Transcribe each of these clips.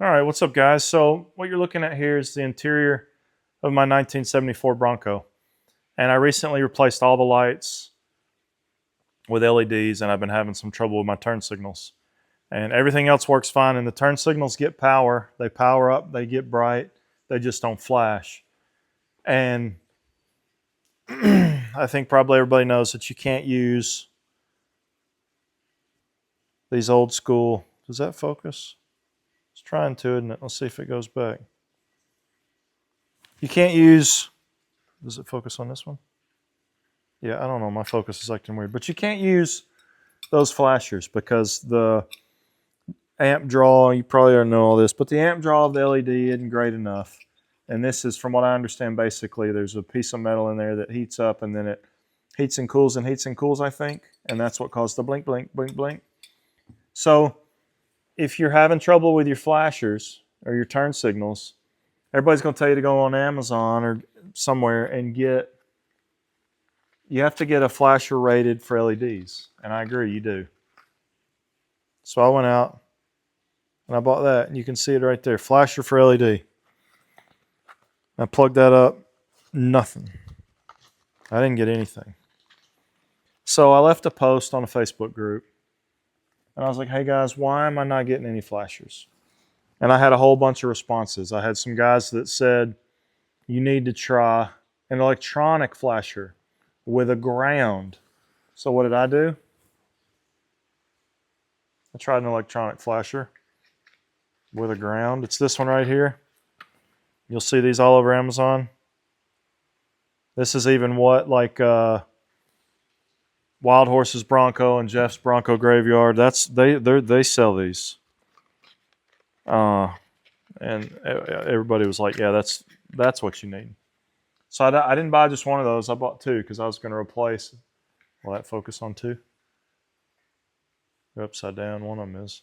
All right, what's up, guys? So what you're looking at here is the interior of my 1974 Bronco. And I recently replaced all the lights with LEDs, and I've been having some trouble with my turn signals. And everything else works fine, and the turn signals get power. They power up, they get bright, they just don't flash. And I think probably everybody knows that you can't use these old school. Does that focus? It's trying to, isn't it? Let's see if it goes back. You can't use. Does it focus on this one? Yeah, I don't know. My focus is acting weird. But you can't use those flashers because the amp draw, you probably already know all this, but the amp draw of the LED isn't great enough. And this is, from what I understand, basically there's a piece of metal in there that heats up and then it heats and cools, I think. And that's what caused the blink, blink, blink, blink. So if you're having trouble with your flashers or your turn signals, everybody's going to tell you to go on Amazon or somewhere and you have to get a flasher rated for LEDs. And I agree, you do. So I went out and I bought that, and you can see it right there, flasher for LED. I plugged that up, nothing. I didn't get anything. So I left a post on a Facebook group, and I was like, hey guys, why am I not getting any flashers? And I had a whole bunch of responses. I had some guys that said, you need to try an electronic flasher with a ground. So what did I do? I tried an electronic flasher with a ground. It's this one right here. You'll see these all over Amazon. This is even what, like Wild Horses Bronco and Jeff's Bronco Graveyard. They sell these. And everybody was like, yeah, that's what you need. So I didn't buy just one of those. I bought two because I was going to replace. Will that focus on two? They're upside down. One of them is.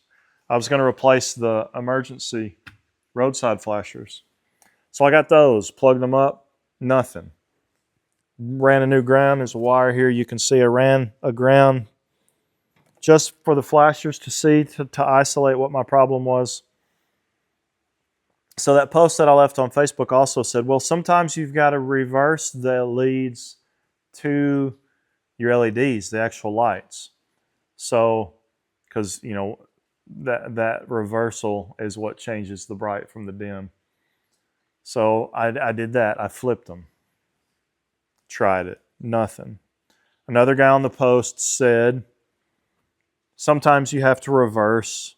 I was going to replace the emergency roadside flashers. So I got those, plugged them up, nothing. Ran a new ground. There's a wire here. You can see I ran a ground just for the flashers to see, to isolate what my problem was. So that post that I left on Facebook also said, well, sometimes you've got to reverse the leads to your LEDs, the actual lights. So, because, you know, that reversal is what changes the bright from the dim. So I did that. I flipped them. Tried it. Nothing. Another guy on the post said, sometimes you have to reverse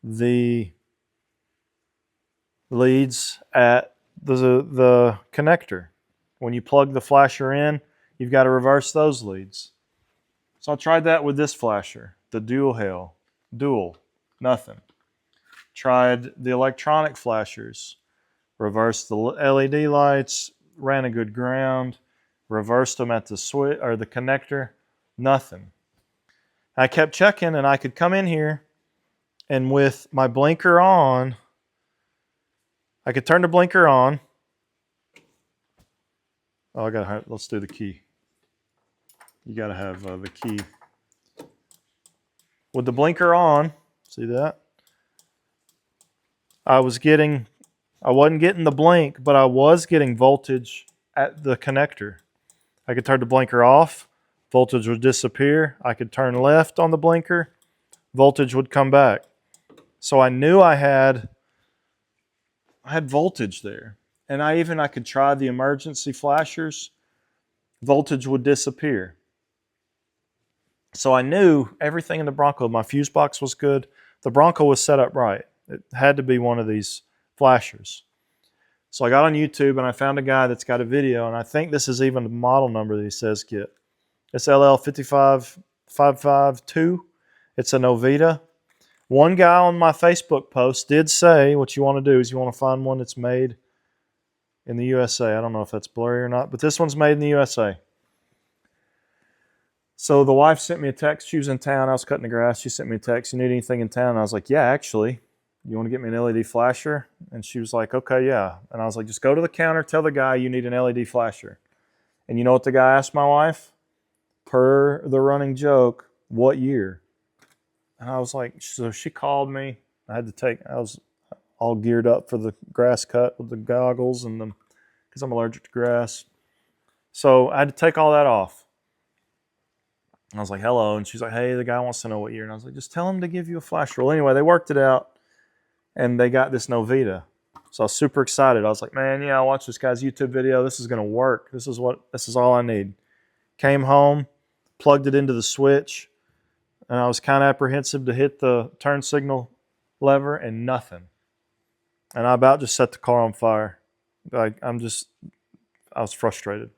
the leads at the connector. When you plug the flasher in, you've got to reverse those leads. So I tried that with this flasher, the Dual. Nothing. Tried the electronic flashers. Reversed the LED lights, ran a good ground, reversed them at the switch or the connector, nothing. I kept checking, and I could come in here, and with my blinker on, I could turn the blinker on. Oh, let's do the key. You got to have the key. With the blinker on, see that? I wasn't getting the blink, but I was getting voltage at the connector. I could turn the blinker off, voltage would disappear. I could turn left on the blinker, voltage would come back. So I knew I had voltage there. And I could try the emergency flashers, voltage would disappear. So I knew everything in the Bronco, my fuse box was good. The Bronco was set up right. It had to be one of these flashers. So I got on YouTube and I found a guy that's got a video, and I think this is even the model number that he says get. It's LL55552. It's a Novita. One guy on my Facebook post did say what you want to do is you want to find one that's made in the USA. I don't know if that's blurry or not, but this one's made in the USA. So the wife sent me a text. She was in town. I was cutting the grass. She sent me a text. You need anything in town? And I was like, yeah, actually. You want to get me an LED flasher? And she was like, okay, yeah. And I was like, just go to the counter, tell the guy you need an LED flasher. And you know what the guy asked my wife? Per the running joke, what year? And I was like, so she called me. I was all geared up for the grass cut with the goggles and the, because I'm allergic to grass. So I had to take all that off. I was like, hello. And she's like, hey, the guy wants to know what year. And I was like, just tell him to give you a flash roll. Anyway, they worked it out and they got this Novita. So I was super excited. I was like, man, yeah, I watched this guy's YouTube video. This is going to work. This is all I need. Came home, plugged it into the switch, and I was kind of apprehensive to hit the turn signal lever and nothing. And I about just set the car on fire. Like, I was frustrated.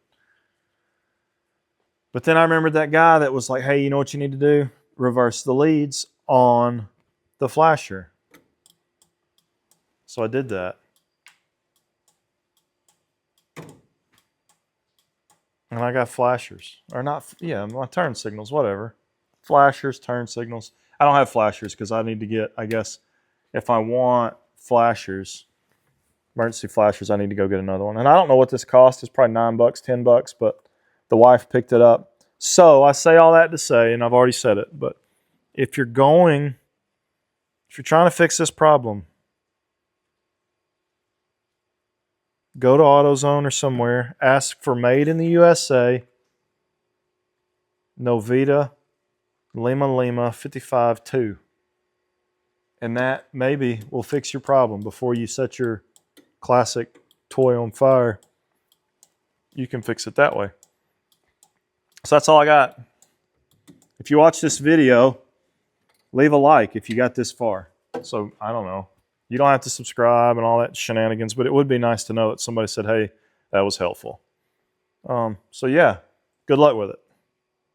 But then I remembered that guy that was like, hey, you know what you need to do? Reverse the leads on the flasher. So I did that. And I got flashers. Or not, yeah, my turn signals, whatever. Flashers, turn signals. I don't have flashers because I need to get, I guess, if I want flashers, emergency flashers, I need to go get another one. And I don't know what this cost. It's probably $9, $10, but the wife picked it up. So I say all that to say, and I've already said it, but if you're trying to fix this problem, go to AutoZone or somewhere, ask for made in the USA, Novita, Lima Lima 55-2. And that maybe will fix your problem before you set your classic toy on fire. You can fix it that way. So that's all I got. If you watch this video, leave a like if you got this far. So I don't know. You don't have to subscribe and all that shenanigans, but it would be nice to know that somebody said, hey, that was helpful. So yeah, good luck with it.